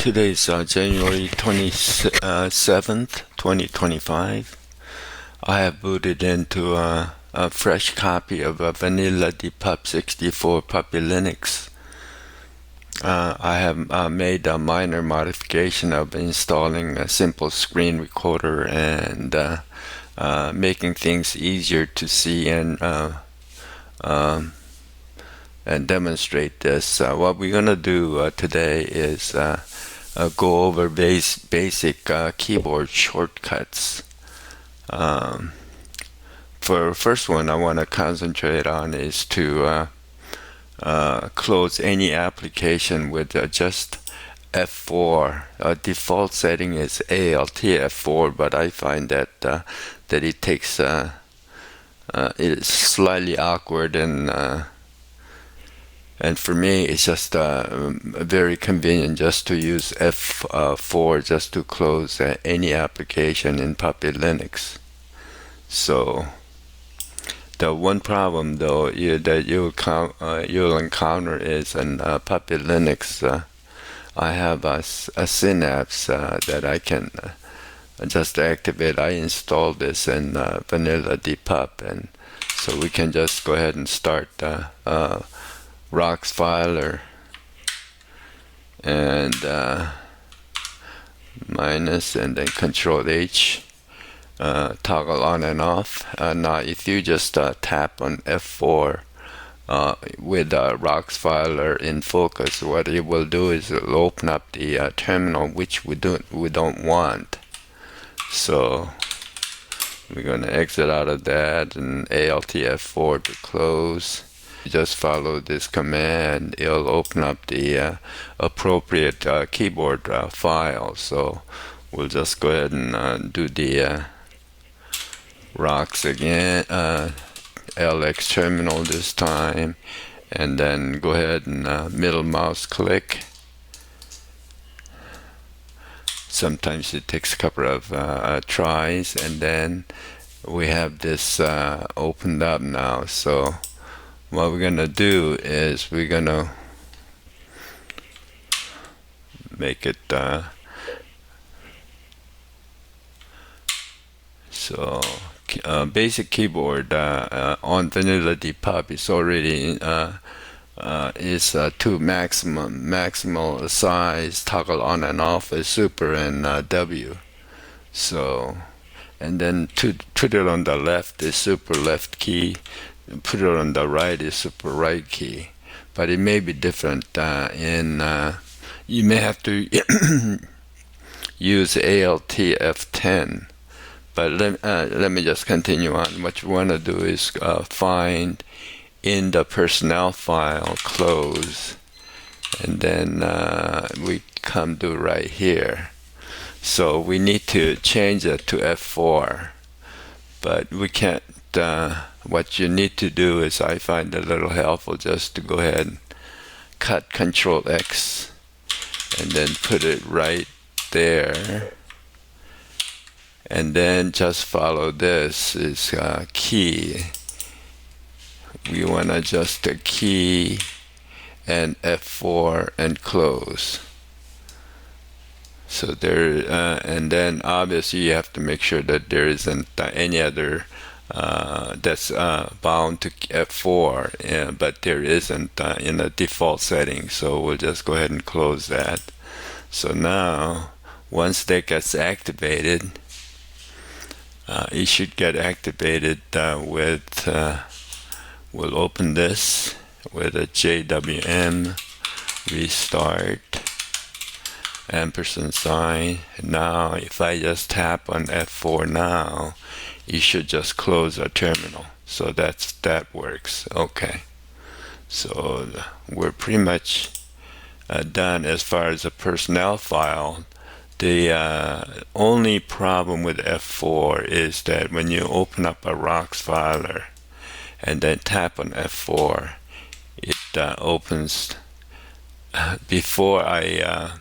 Today's January 27th, 2025. I have booted into a fresh copy of Vanilla Depup 64 PuppyLInux. I have made a minor modification of installing a simple screen recorder and making things easier to see and demonstrate this. What we're going to do today is go over basic keyboard shortcuts. For first one I want to concentrate on is to close any application with just F4. Default setting is Alt F4, but I find that it takes it's slightly awkward and for me it's just very convenient just to use F4 just to close any application in PuppyLInux. So the one problem though that you'll encounter is in PuppyLInux. I have a synapse that I can just activate. I installed this in Vanilla Depup, and so we can just go ahead and start Rox-filer and minus and then Control H, toggle on and off. Now if you just tap on F4 with Rox-filer in focus, what it will do is it will open up the terminal, which we don't want. So we're going to exit out of that and Alt F4 to close. Just follow this command, it'll open up the appropriate keyboard file. So we'll just go ahead and do the Rox again, LX terminal this time, and then go ahead and middle mouse click. Sometimes it takes a couple of tries, and then we have this opened up now. So what we're gonna do is we're gonna make it so basic keyboard on Vanilla Depup is already is to maximal size, toggle on and off is super and W. So and then to put it on the left is super left key, put it on the right is super right key. But it may be different you may have to use Alt F10. But let me just continue on. What you want to do is find in the personnel file, close, and then we come to right here. So we need to change it to F4, but we can't. What you need to do is, I find it a little helpful just to go ahead and cut Control X and then put it right there. And then just follow this is key. We want to adjust the key and F4 and close. So there, and then obviously you have to make sure that there isn't any other that's bound to F4, but there isn't in the default setting. So we'll just go ahead and close that. So now, once that gets activated, it should get activated with, we'll open this with a JWM restart ampersand . Now if I just tap on F4 now, you should just close a terminal. So that works. Okay, so we're pretty much done as far as the personnel file. The only problem with F4 is that when you open up a Rox-filer and then tap on F4, it opens. Before I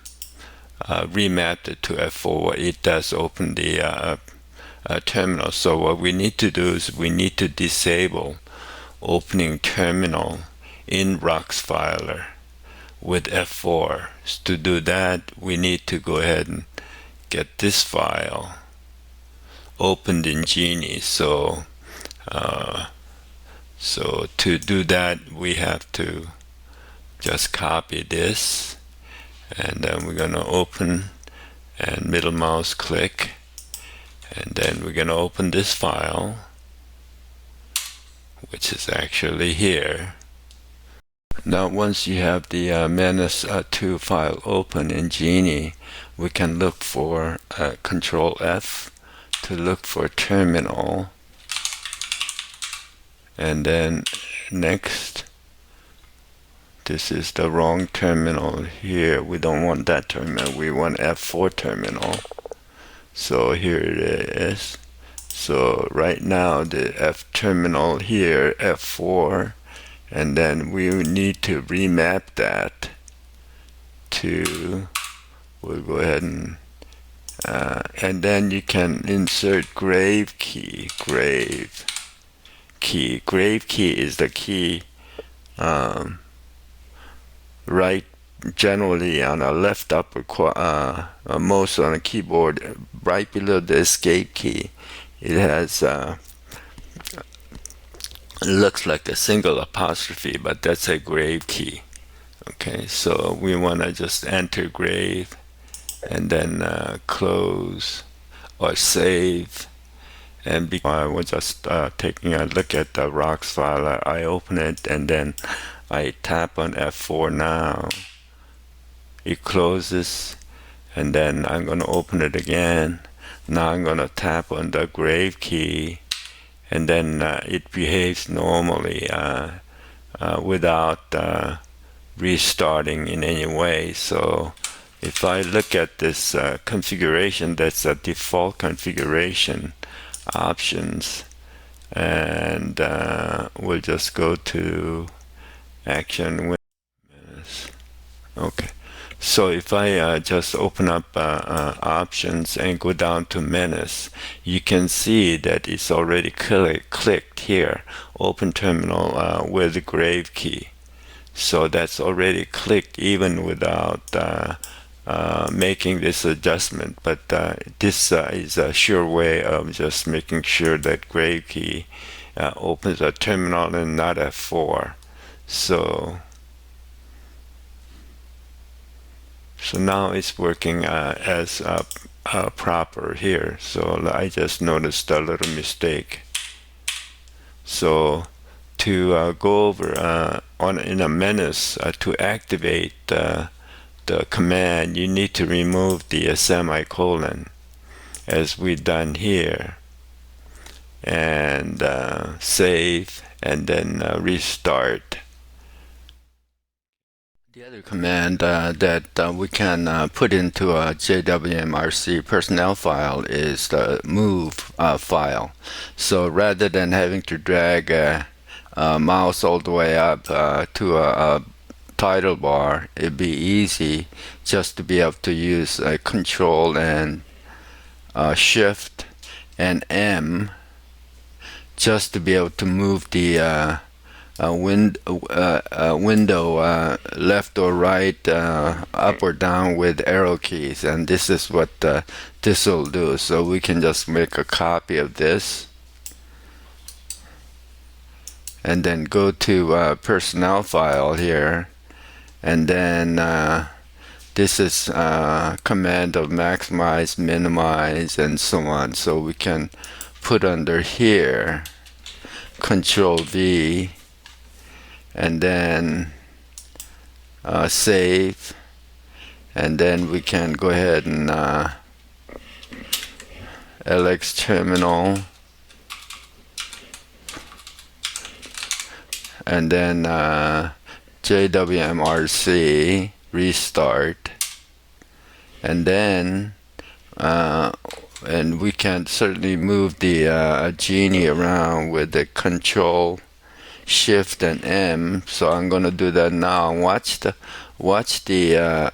remapped it to F4, it does open the terminal. So what we need to do is we need to disable opening terminal in Rox-filer with F4. To do that, we need to go ahead and get this file opened in Geany. So to do that, we have to just copy this, and then we're going to open and middle mouse click, and then we're going to open this file, which is actually here. Now once you have the -2 file open in Geany, we can look for Control F to look for terminal, and then next, this is the wrong terminal here. We don't want that terminal, we want F4 terminal. So here it is. So right now the F terminal here, F4, and then we need to remap that to, we'll go ahead and then you can insert grave key. Grave key is the key right generally on the left upper most on the keyboard, right below the escape key. It has looks like a single apostrophe, but that's a grave key. Okay, so we want to just enter grave and then close or save. And I was just taking a look at the Rox-filer. I open it and then I tap on F4 now. It closes, and then I'm going to open it again. Now I'm going to tap on the grave key, and then it behaves normally without restarting in any way. So if I look at this configuration, that's a default configuration options, and we'll just go to action with okay. So if I just open up options and go down to menace, you can see that it's already clicked here, open terminal with the grave key. So that's already clicked even without making this adjustment. But this is a sure way of just making sure that grave key opens a terminal and not F4. So now it's working as proper here. So I just noticed a little mistake. So to go over in a menace to activate the command, you need to remove the semicolon, as we've done here, and save, and then restart. The other command that we can put into a jwmrc-personal file is the move file. So rather than having to drag a mouse all the way up to a title bar, it'd be easy just to be able to use Control and Shift and M just to be able to move the window left or right, up or down with arrow keys, and this is what this will do. So we can just make a copy of this and then go to personnel file here, and then this is command of maximize, minimize, and so on. So we can put under here Control V, and then save, and then we can go ahead and LX terminal, and then jwmrc restart, and then and we can certainly move the geany around with the Control, Shift, and M. So I'm going to do that now. Watch the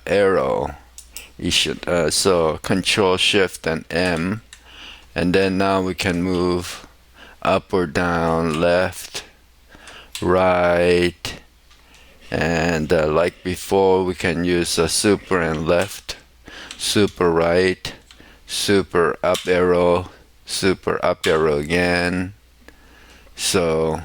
arrow. You should so Control, Shift, and M, and then now we can move up or down, left, right, And like before, we can use super and left, super right, super up arrow, super up arrow again. So